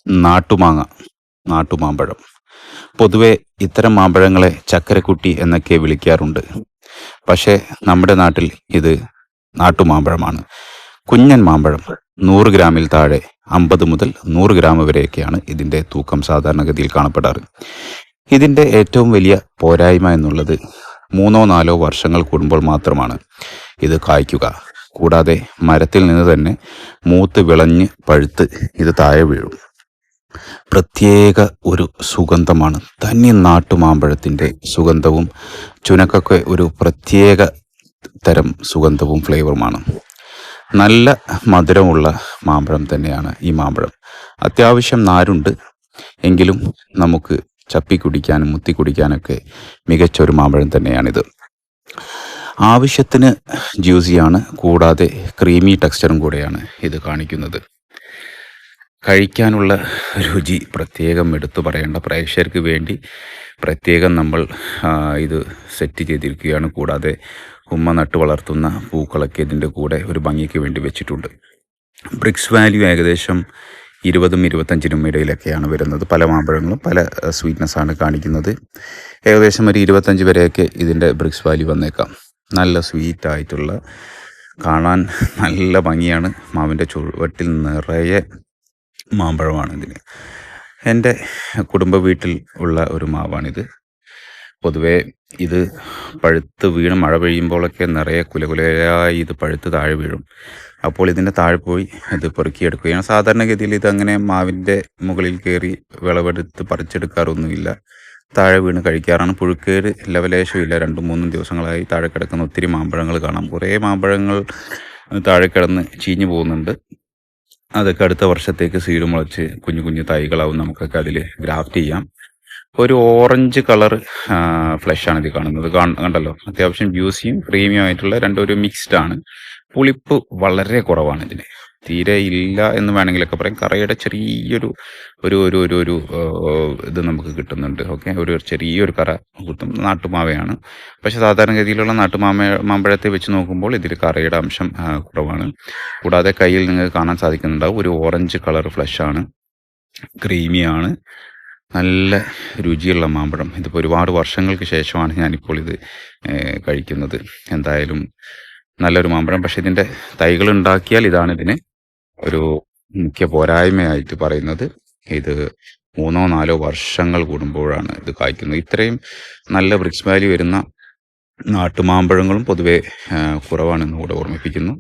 നാട്ടുമാങ്ങ, നാട്ടുമാമ്പഴം. പൊതുവെ ഇത്തരം മാമ്പഴങ്ങളെ ചക്കരക്കുട്ടി എന്നൊക്കെ വിളിക്കാറുണ്ട്. പക്ഷേ നമ്മുടെ നാട്ടിൽ ഇത് നാട്ടുമാമ്പഴമാണ്. കുഞ്ഞൻ മാമ്പഴം 100 ഗ്രാമിൽ താഴെ 50 മുതൽ 100 ഗ്രാം വരെയൊക്കെയാണ് ഇതിൻ്റെ തൂക്കം സാധാരണഗതിയിൽ കാണപ്പെടാറ്. ഇതിൻ്റെ ഏറ്റവും വലിയ പോരായ്മ എന്നുള്ളത് 3-4 വർഷങ്ങൾ കൂടുമ്പോൾ മാത്രമാണ് ഇത് കായ്ക്കുക. കൂടാതെ മരത്തിൽ നിന്ന് തന്നെ മൂത്ത് വിളഞ്ഞ് പഴുത്ത് ഇത് താഴെ വീഴും. പ്രത്യേക ഒരു സുഗന്ധമാണ്. തനി നാട്ടുമാമ്പഴത്തിൻ്റെ സുഗന്ധവും ചുനക്കൊക്കെ ഒരു പ്രത്യേക തരം സുഗന്ധവും ഫ്ലേവറുമാണ്. നല്ല മധുരമുള്ള മാമ്പഴം തന്നെയാണ് ഈ മാമ്പഴം. അത്യാവശ്യം നാരുണ്ട്, എങ്കിലും നമുക്ക് ചപ്പി കുടിക്കാനും മുത്തി കുടിക്കാനൊക്കെ മികച്ച ഒരു മാമ്പഴം തന്നെയാണിത്. ആവശ്യത്തിന് ജ്യൂസിയാണ്, കൂടാതെ ക്രീമി ടെക്സ്ചറും കൂടെയാണ് ഇത് കാണിക്കുന്നത്. കഴിക്കാനുള്ള രുചി പ്രത്യേകം എടുത്തു പറയേണ്ട, പ്രേക്ഷകർക്ക് വേണ്ടി പ്രത്യേകം നമ്മൾ ഇത് സെറ്റ് ചെയ്തിരിക്കുകയാണ്. കൂടാതെ ഉമ്മ നട്ട് വളർത്തുന്ന പൂക്കളൊക്കെ ഇതിൻ്റെ കൂടെ ഒരു ഭംഗിക്ക് വേണ്ടി വെച്ചിട്ടുണ്ട്. ബ്രിക്സ് വാല്യൂ ഏകദേശം 20-25 ഇടയിലൊക്കെയാണ് വരുന്നത്. പല മാമ്പഴങ്ങളും പല സ്വീറ്റ്നെസ്സാണ് കാണിക്കുന്നത്. ഏകദേശം ഒരു 25 വരെയൊക്കെ ഇതിൻ്റെ ബ്രിക്സ് വാല്യൂ വന്നേക്കാം. നല്ല സ്വീറ്റായിട്ടുള്ള, കാണാൻ നല്ല ഭംഗിയാണ്. മാവിൻ്റെ ചുവട്ടിൽ നിറയെ മാമ്പഴമാണ് ഇതിന്. എൻ്റെ കുടുംബ വീട്ടിൽ ഉള്ള ഒരു മാവാണിത്. പൊതുവേ ഇത് പഴുത്ത് വീണ് മഴ പെയ്യുമ്പോഴൊക്കെ നിറയെ കുലകുലയായി ഇത് പഴുത്ത് താഴെ വീഴും. അപ്പോൾ ഇതിൻ്റെ താഴെ പോയി ഇത് പെറുക്കിയെടുക്കുകയാണ്. സാധാരണഗതിയിൽ ഇതങ്ങനെ മാവിൻ്റെ മുകളിൽ കയറി വിളവെടുത്ത് പറിച്ചെടുക്കാറൊന്നുമില്ല. താഴെ വീണ് കഴിക്കാറാണ്. പുഴുക്കേട് ലെവലേശമില്ല. 2-3 ദിവസങ്ങളായി താഴെ കിടക്കുന്ന ഒത്തിരി മാമ്പഴങ്ങൾ കാണാം. കുറേ മാമ്പഴങ്ങൾ താഴെ കിടന്ന് ചീഞ്ഞു പോകുന്നുണ്ട്. അതൊക്കെ അടുത്ത വർഷത്തേക്ക് സീഡ് മുളച്ച് കുഞ്ഞു കുഞ്ഞു തൈകളാവും. നമുക്കൊക്കെ അതിൽ ഗ്രാഫ്റ്റ് ചെയ്യാം. ഒരു ഓറഞ്ച് കളർ ഫ്ലഷാണ് ഇത് കാണുന്നത്. കണ്ടല്ലോ, അത്യാവശ്യം ജ്യൂസിയും ക്രീമിയും ആയിട്ടുള്ള രണ്ടൊരു മിക്സ്ഡ് ആണ്. പുളിപ്പ് വളരെ കുറവാണ് ഇതിന്, തീരെ ഇല്ല എന്ന് വേണമെങ്കിലൊക്കെ പറയാം. കറയുടെ ചെറിയൊരു ഒരു ഒരു ഒരു ഒരു ഇത് നമുക്ക് കിട്ടുന്നുണ്ട്. ഓക്കെ, ഒരു ചെറിയൊരു കറ കുത്തും. നാട്ടുമാവയാണ്, പക്ഷെ സാധാരണഗതിയിലുള്ള മാമ്പഴത്തെ വെച്ച് നോക്കുമ്പോൾ ഇതിൽ കറയുടെ അംശം കുറവാണ്. കൂടാതെ കയ്യിൽ നിങ്ങൾക്ക് കാണാൻ സാധിക്കുന്നുണ്ടാവും ഒരു ഓറഞ്ച് കളർ ഫ്ലഷാണ്, ക്രീമിയാണ്, നല്ല രുചിയുള്ള മാമ്പഴം. ഇതിപ്പോൾ ഒരുപാട് വർഷങ്ങൾക്ക് ശേഷമാണ് ഞാനിപ്പോൾ ഇത് കഴിക്കുന്നത്. എന്തായാലും നല്ലൊരു മാമ്പഴം. പക്ഷെ ഇതിൻ്റെ തൈകൾ ഉണ്ടാക്കിയാൽ ഇതാണ് ഇതിന് ഒരു മുഖ്യ പോരായ്മയായിട്ട് പറയുന്നത്. ഇത് 3-4 വർഷങ്ങൾ കൂടുമ്പോഴാണ് ഇത് കായ്ക്കുന്നത്. ഇത്രയും നല്ല ബ്രിക്സ് വാല്യൂ വരുന്ന നാട്ടുമാമ്പഴങ്ങളും പൊതുവെ കുറവാണെന്ന് കൂടെ ഓർമ്മിപ്പിക്കുന്നു.